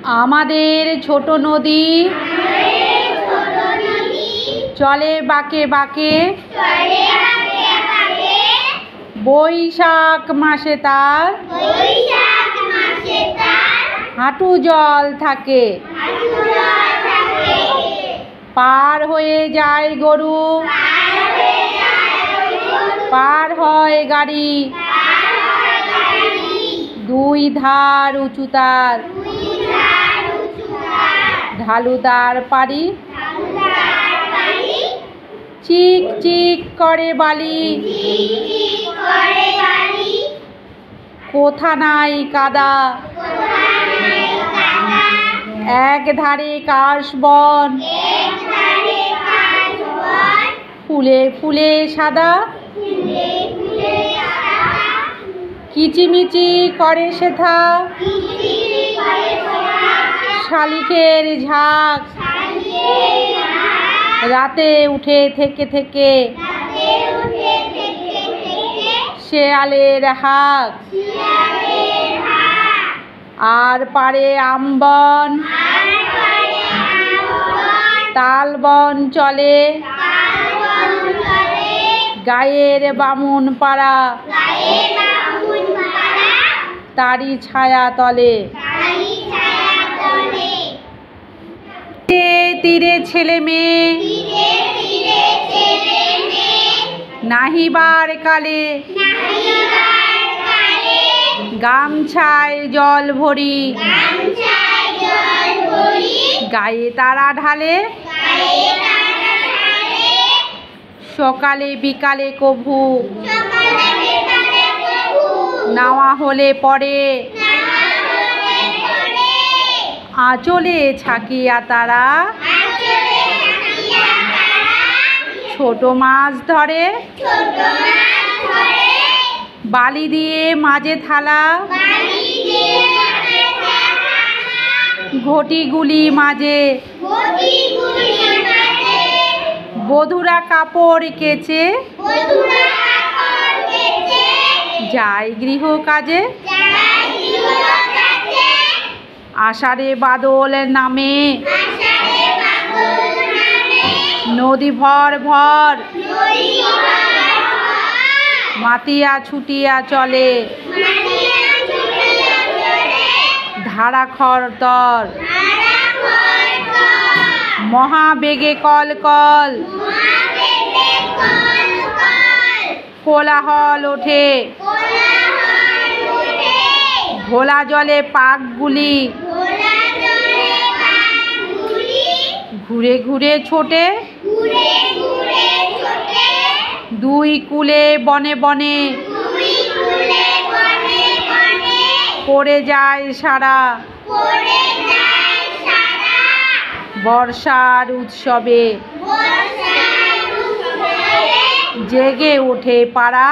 আমাদের ছোট নদী চলে বাঁকে বাঁকে, বৈশাখ মাসে তার হাঁটু জল থাকে। পার হয়ে যায় গরু, পার হয় গাড়ি, দুই ধার উঁচু তার, ঢালুদার পারি, চিক চিক করে বালি, কোথা নাই কাদা, এক ধারে কাশবন, ফুলে ফুলে সাদা, কিচিমিচি করে সেথা, শালিখের ঝাঁক, রাতে উঠে থেকে থেকে শেয়ালের হাঁক, আর পারে আমবন, তালবন চলে, গায়ের বামুন পাড়া, তারি ছায়া তলে। তীরে ছেলে মেয়ে নাহিবার কালে, গামছায় জল ভরি, গায়ে তারা ঢালে, সকালে বিকালে কভু, নাওয়া হলে পরে আঁচলে ছাকিয়া তারা ছোট মাছ ধরে, বালি দিয়ে মাঝে থালা, ঘটিগুলি মাঝে, বধূরা কাপড় কেচে যায় গৃহ কাজে। আষাঢ়ে বাদল নামে নদী ভর ভর, মাতিয়া ছুটিয়া চলে ধারা খরতর, মহাবেগে কল কল কোলাহল ওঠে, ঘোলা জলে পাকগুলি ঘুরে ঘুরে ছোটে, দুই কূলে বনে বনে পড়ে যায় সারা, বর্ষার উৎসবে জেগে ওঠে পাড়া।